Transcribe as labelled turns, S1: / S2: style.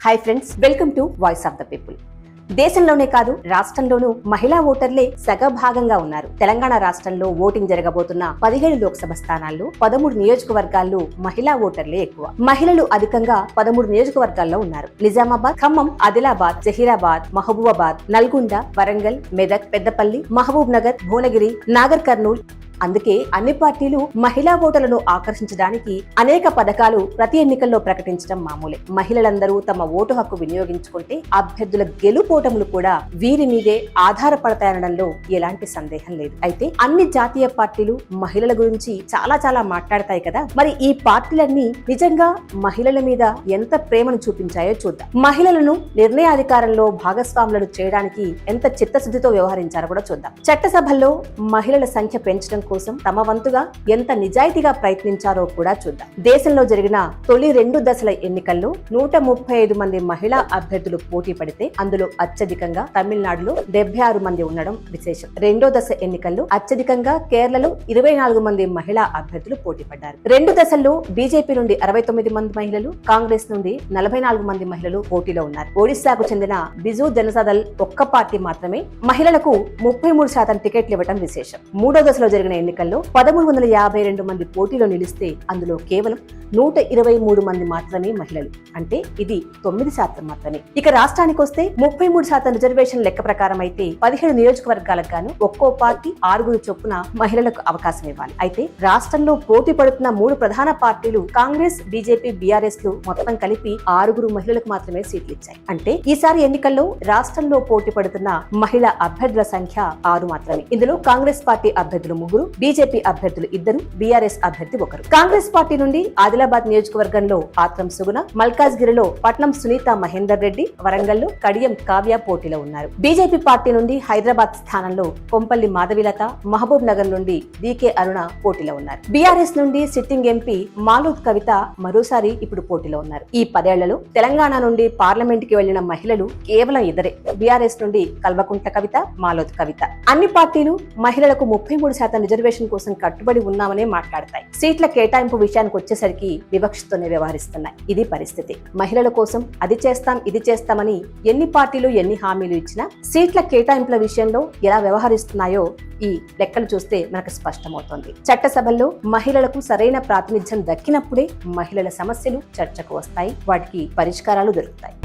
S1: Hi friends, welcome to voice of the people. దేశంలోనే కాదు రాష్ట్రంలోనూ మహిళా ఓటర్లే సగభాగంగా ఉన్నారు. తెలంగాణ రాష్ట్రంలో ఓటింగ్ జరగబోతున్న 17 లోక్సభ స్థానాల్లో 13 నియోజకవర్గాల్లో మహిళా ఓటర్లే ఎక్కువ. మహిళలు అధికంగా 13 నియోజకవర్గాల్లో ఉన్నారు. నిజామాబాద్, ఖమ్మం, ఆదిలాబాద్, జహీరాబాద్, మహబూబాబాద్, నల్గొండ, వరంగల్, మెదక్, పెద్దపల్లి, మహబూబ్ నగర్, భువనగిరి, నాగర్ కర్నూల్. అందుకే అన్ని పార్టీలు మహిళా ఓటర్లను ఆకర్షించడానికి అనేక పథకాలు ప్రతి ఎన్నికల్లో ప్రకటించడం మామూలే. మహిళలందరూ తమ ఓటు హక్కు వినియోగించుకుంటే అభ్యర్థుల గెలుపోటములు కూడా వీరి మీదే ఆధారపడతాయనడంలో ఎలాంటి సందేహం లేదు. అయితే అన్ని జాతీయ పార్టీలు మహిళల గురించి చాలా మాట్లాడతాయి కదా. మరి ఈ పార్టీలన్నీ నిజంగా మహిళల మీద ఎంత ప్రేమను చూపించాయో చూద్దాం. మహిళలను నిర్ణయాధికారంలో భాగస్వాములను చేయడానికి ఎంత చిత్తశుద్ధితో వ్యవహరించారో కూడా చూద్దాం. చట్టసభల్లో మహిళల సంఖ్య పెంచడం కోసం తమ వంతుగా ఎంత నిజాయితీగా ప్రయత్నించారో కూడా చూద్దాం. దేశంలో జరిగిన తొలి 2 దశల ఎన్నికల్లో 135 మంది మహిళా అభ్యర్థులు పోటీ పడితే అందులో అత్యధికంగా తమిళనాడులో 76 మంది ఉండడం విశేషం. 2వ దశ ఎన్నికల్లో అత్యధికంగా కేరళలో 24 మంది మహిళా అభ్యర్థులు పోటీ పడ్డారు. 2 దశల్లో బీజేపీ నుండి 69 మంది మహిళలు, కాంగ్రెస్ నుండి 44 మంది మహిళలు పోటీలో ఉన్నారు. ఒడిశాకు చెందిన బిజు జనతాదళ్ ఒక్క పార్టీ మాత్రమే మహిళలకు 33% టికెట్లు ఇవ్వడం విశేషం. 3వ దశలో జరిగిన ఎన్నికల్లో 1352 మంది పోటీలో నిలిస్తే అందులో కేవలం 123 మంది మాత్రమే మహిళలు. అంటే ఇది 9% మాత్రమే. ఇక రాష్ట్రానికి వస్తే 33% రిజర్వేషన్ లెక్క ప్రకారం అయితే 17 నియోజకవర్గాలకు గాను ఒక్కో పార్టీ 6 చొప్పున మహిళలకు అవకాశం ఇవ్వాలి. అయితే రాష్ట్రంలో పోటీ పడుతున్న 3 ప్రధాన పార్టీలు కాంగ్రెస్, బీజేపీ, బీఆర్ఎస్ లు మొత్తం కలిపి 6 మహిళలకు మాత్రమే సీట్లు ఇచ్చాయి. అంటే ఈసారి ఎన్నికల్లో రాష్ట్రంలో పోటీ పడుతున్న మహిళా అభ్యర్థుల సంఖ్య 6 మాత్రమే. ఇందులో కాంగ్రెస్ పార్టీ అభ్యర్థులు 3, బీజేపీ అభ్యర్థులు 2, బీఆర్ఎస్ అభ్యర్థి 1. కాంగ్రెస్ పార్టీ నుండి ఆదిలాబాద్ నియోజకవర్గంలో ఆత్రం సుగుణ, మల్కాజ్గిరిలో పట్నం సునీత మహేందర్ రెడ్డి, వరంగల్లో కడియం కావ్య పోటీలో ఉన్నారు. బీజేపీ పార్టీ నుండి హైదరాబాద్ స్థానంలో కొంపల్లి మాధవిలత, మహబూబ్ నగర్ నుండి డీకే అరుణ పోటీలో ఉన్నారు. బీఆర్ఎస్ నుండి సిట్టింగ్ ఎంపీ మాలూద్ కవిత మరోసారి ఇప్పుడు పోటీలో ఉన్నారు. ఈ 10 ఏళ్లలో తెలంగాణ నుండి పార్లమెంట్ కి వెళ్లిన మహిళలు కేవలం 2. బీఆర్ఎస్ నుండి కల్వకుంట్ల కవిత, మాలూద్ కవిత. అన్ని పార్టీలు మహిళలకు 33% రిజర్వేషన్ కోసం కట్టుబడి ఉన్నామనే మాట్లాడతాయి. సీట్ల కేటాయింపు విషయానికి వచ్చేసరికి వివక్షతోనే వ్యవహరిస్తున్నాయి. ఇది పరిస్థితి. మహిళల కోసం అది చేస్తాం, ఇది చేస్తామని ఎన్ని పార్టీలు ఎన్ని హామీలు ఇచ్చినా సీట్ల కేటాయింపుల విషయంలో ఎలా వ్యవహరిస్తున్నాయో ఈ లెక్కలు చూస్తే మనకు స్పష్టమవుతోంది. చట్టసభల్లో మహిళలకు సరైన ప్రాతినిధ్యం దక్కినప్పుడే మహిళల సమస్యలు చర్చకు వస్తాయి, వాటికి పరిష్కారాలు దొరుకుతాయి.